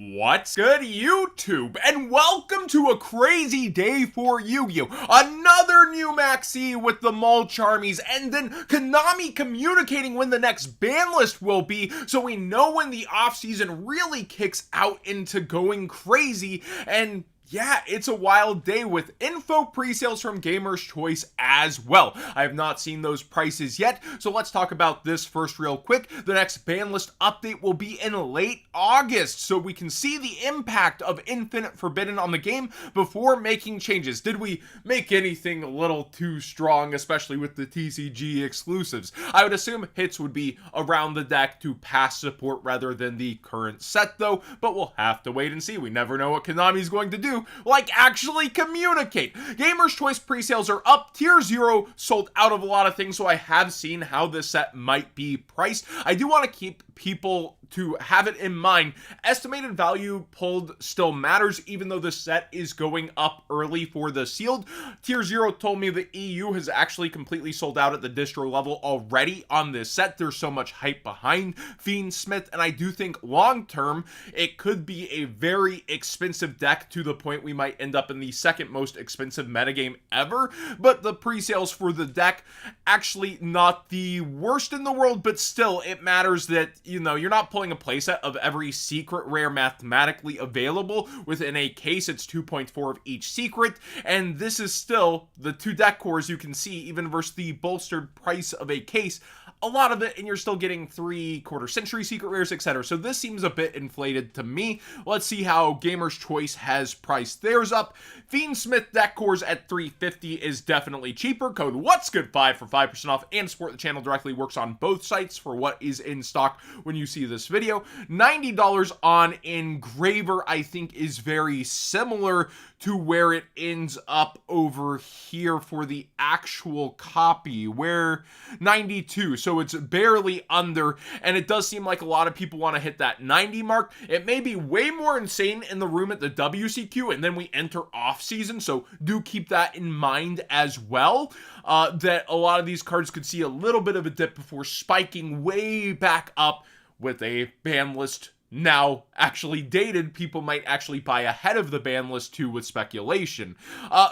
What's good, YouTube? And welcome to a crazy day for Yu-Gi-Oh! Another new maxi with the mulch armies, and then Konami communicating when the next ban list will be, so we know when the off-season really kicks out into going crazy. And yeah, it's a wild day with info pre-sales from Gamer's Choice as well. I have not seen those prices yet, so let's talk about this first real quick. The next ban list update will be in late August, so we can see the impact of Infinite Forbidden on the game before making changes. Did we make anything a little too strong, especially with the TCG exclusives? I would assume hits would be around the deck to pass support rather than the current set though, but we'll have to wait and see. We never know what Konami's going to do, like actually communicate. Gamer's Choice pre-sales are up. Tier 0 sold out of a lot of things, so I have seen how this set might be priced. I do want to keep people to have it in mind. Estimated value pulled still matters, even though the set is going up early for the sealed. Tier 0 told me the EU has actually completely sold out at the distro level already on this set. There's so much hype behind Fiendsmith, and I do think long term it could be a very expensive deck, to the point we might end up in the second most expensive metagame ever. But the pre-sales for the deck, actually not the worst in the world, but still it matters that, you know, you're not pulling a playset of every secret rare mathematically available. Within a case, it's 2.4 of each secret, and this is still the 2 deck cores you can see, even versus the bolstered price of a case. A lot of it, and you're still getting 3/4 century secret rares, etc. So this seems a bit inflated to me. Let's see how Gamer's Choice has priced theirs up. Fiendsmith deck cores at $350 is definitely cheaper. Code What's Good 5 for 5% off, and support the channel directly works on both sites for what is in stock when you see this video. $90 on Engraver, I think, is very similar to where it ends up over here for the actual copy, where 92, so it's barely under, and it does seem like a lot of people want to hit that 90 mark. It may be way more insane in the room at the WCQ, and then we enter off season, so do keep that in mind as well, that a lot of these cards could see a little bit of a dip before spiking way back up with a ban list now actually dated. People might actually buy ahead of the ban list too with speculation.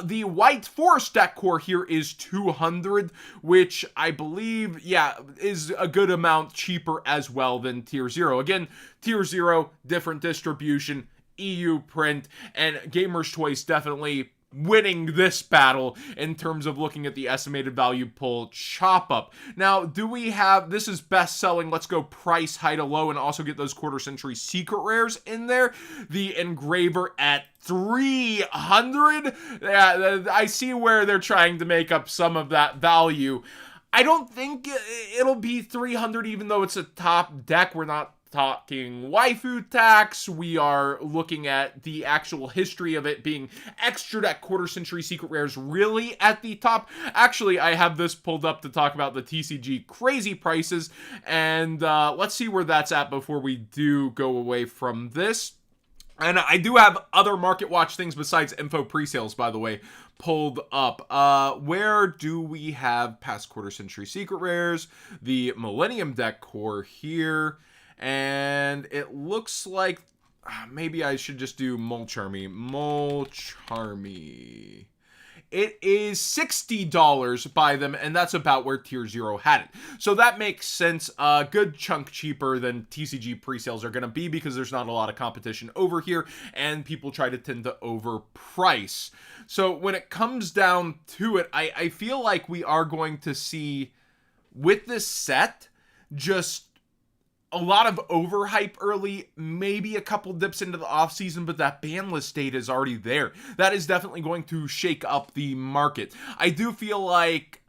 The White Forest deck core here is $200, which I believe, yeah, is a good amount cheaper as well than Tier 0. Again, Tier 0, different distribution, EU print, and Gamer's Choice definitely winning this battle in terms of looking at the estimated value pull chop up. Now, do we have, this is best selling, let's go price high to low and also get those 1/4 century secret rares in there. The Engraver at $300. Yeah, I see where they're trying to make up some of that value. I don't think it'll be $300, even though it's a top deck. We're not talking waifu tax. We are looking at the actual history of it being extra deck 1/4 century secret rares really at the top. Actually, I have this pulled up to talk about the TCG crazy prices, and let's see where that's at before we do go away from this. And I do have other market watch things besides info pre-sales, by the way, pulled up. Where do we have past 1/4 century secret rares? The Millennium deck core here. And it looks like maybe I should just do Mulch Army. Mulch Army. It is $60 by them, and that's about where Tier 0 had it. So that makes sense. A good chunk cheaper than TCG pre-sales are going to be, because there's not a lot of competition over here, and people try to tend to overprice. So when it comes down to it, I feel like we are going to see, with this set, just a lot of overhype early, maybe a couple dips into the offseason, but that ban list date is already there. That is definitely going to shake up the market. I do feel like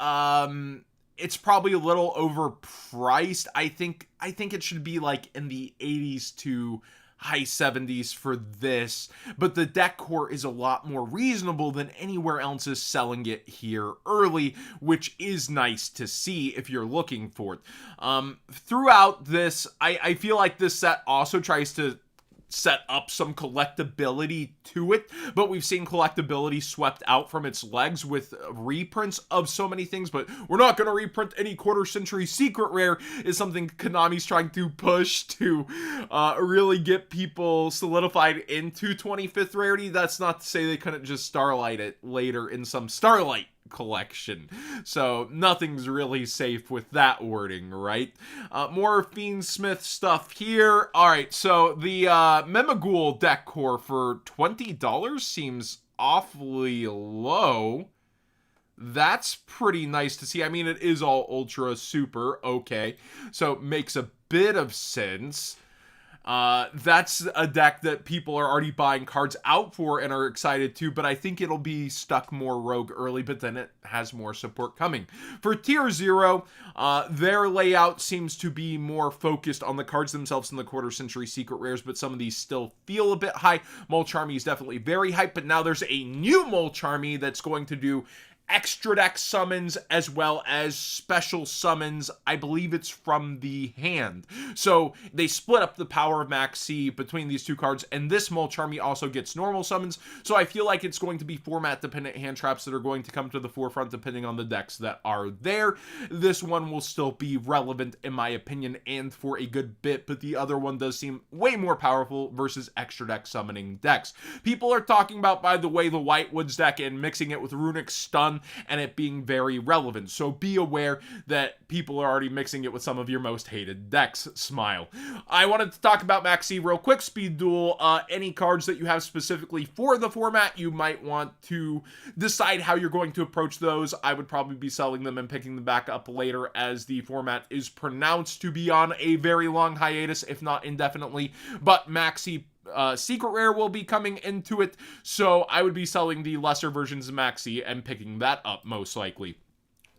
it's probably a little overpriced. I think it should be like in the 80s to high 70s for this, but the deck core is a lot more reasonable than anywhere else is selling it here early, which is nice to see if you're looking for it. Throughout this, I feel like this set also tries to set up some collectability to it, but we've seen collectability swept out from its legs with reprints of so many things. But we're not going to reprint any quarter century secret rare is something Konami's trying to push to really get people solidified into 25th rarity. That's not to say they couldn't just Starlight it later in some Starlight collection, so nothing's really safe with that wording, right? More Fiendsmith stuff here. All right, so the Memaghoul deck core for $20 seems awfully low. That's pretty nice to see. I mean, it is all ultra super, okay, so it makes a bit of sense. That's a deck that people are already buying cards out for and are excited to, but I think it'll be stuck more rogue early, but then it has more support coming. For Tier 0, their layout seems to be more focused on the cards themselves than the quarter century secret rares, but some of these still feel a bit high. Molcharmy is definitely very hype, but now there's a new Molcharmy that's going to do extra deck summons as well as special summons. I believe it's from the hand. So they split up the power of Max C between these two cards, and this Molcharmy also gets normal summons. So I feel like it's going to be format dependent hand traps that are going to come to the forefront depending on the decks that are there. This one will still be relevant in my opinion and for a good bit, but the other one does seem way more powerful versus extra deck summoning decks. People are talking about, by the way, the Woods deck and mixing it with Runic Stun and it being very relevant. So be aware that people are already mixing it with some of your most hated decks. Smile. I wanted to talk about Max C real quick. Speed Duel. Any cards that you have specifically for the format, you might want to decide how you're going to approach those. I would probably be selling them and picking them back up later as the format is pronounced to be on a very long hiatus, if not indefinitely. But Max C secret rare will be coming into it, so I would be selling the lesser versions of Maxi and picking that up most likely.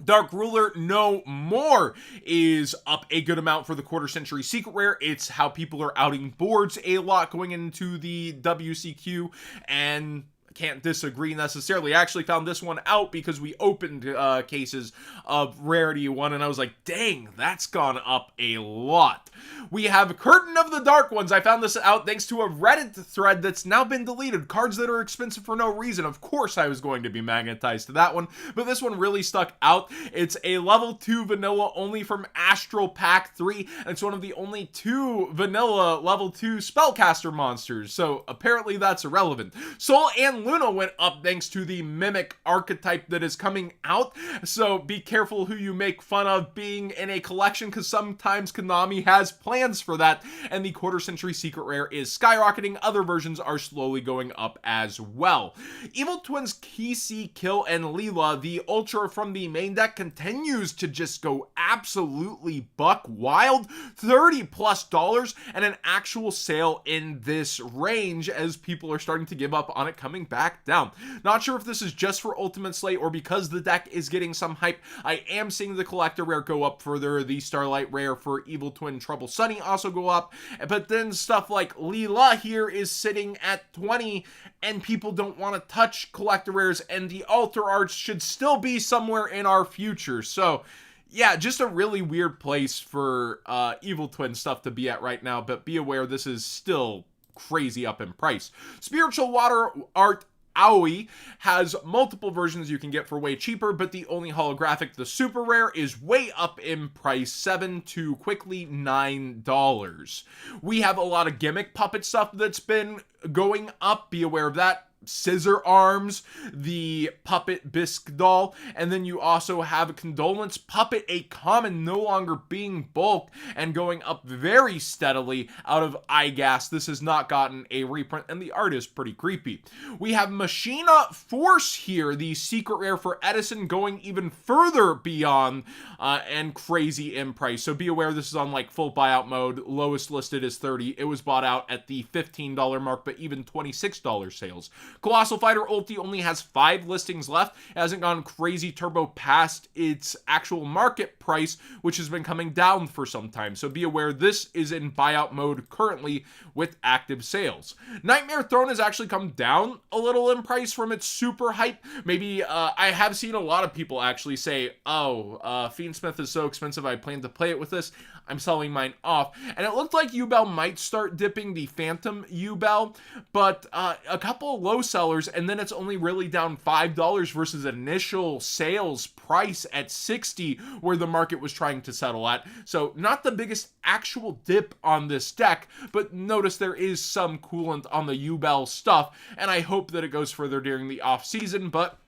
Dark Ruler No More is up a good amount for the quarter century secret rare. It's how people are outing boards a lot going into the WCQ, and can't disagree necessarily. I actually found this one out because we opened cases of Rarity 1, and I was like, dang, that's gone up a lot. We have Curtain of the Dark Ones. I found this out thanks to a Reddit thread that's now been deleted. Cards that are expensive for no reason. Of course I was going to be magnetized to that one, but this one really stuck out. It's a level 2 vanilla only from Astral Pack 3, and it's one of the only 2 vanilla level 2 spellcaster monsters, so apparently that's irrelevant. Soul and Luna went up thanks to the Mimic archetype that is coming out, so be careful who you make fun of being in a collection, because sometimes Konami has plans for that, and the quarter century secret rare is skyrocketing. Other versions are slowly going up as well. Evil Twins Kisi, Kill, and Leela, the ultra from the main deck, continues to just go absolutely buck wild. $30+ and an actual sale in this range as people are starting to give up on it coming back down. Not sure if this is just for Ultimate Slate or because the deck is getting some hype. I am seeing the collector rare go up further. The Starlight rare for Evil Twin Trouble Sunny also go up, but then stuff like Leela here is sitting at 20, and people don't want to touch collector rares, and the altar arts should still be somewhere in our future. So yeah, just a really weird place for Evil Twin stuff to be at right now, but be aware this is still crazy up in price. Spiritual Water Art Aoi has multiple versions you can get for way cheaper, but the only holographic, the super rare, is way up in price, $7 to quickly $9. We have a lot of gimmick puppet stuff that's been going up. Be aware of that. Scissor Arms, the Puppet Bisque doll, and then you also have a Condolence Puppet, a common no longer being bulk and going up very steadily out of iGas. This has not gotten a reprint, and the art is pretty creepy. We have Machina Force here, the secret rare for Edison, going even further beyond and crazy in price. So be aware this is on like full buyout mode. Lowest listed is $30. It was bought out at the $15 mark, but even $26 sales. Colossal Fighter Ulti only has 5 listings left. It hasn't gone crazy turbo past its actual market price, which has been coming down for some time. So be aware this is in buyout mode currently with active sales. Nightmare Throne has actually come down a little in price from its super hype. Maybe I have seen a lot of people actually say, oh, Fiendsmith is so expensive, I plan to play it with this. I'm selling mine off. And it looked like U-Bell might start dipping the Phantom U-Bell, but a couple of low sellers, and then it's only really down $5 versus initial sales price at 60 where the market was trying to settle at. So not the biggest actual dip on this deck, but notice there is some coolant on the U-Bell stuff, and I hope that it goes further during the off season, but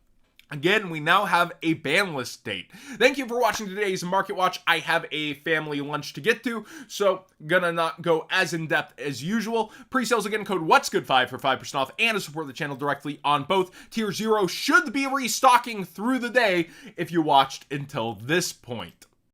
again, we now have a ban list date. Thank you for watching today's Market Watch. I have a family lunch to get to, so gonna not go as in-depth as usual. Pre-sales again, code What'sGood5 for 5% off, and to support the channel directly on both. Tier 0 should be restocking through the day if you watched until this point.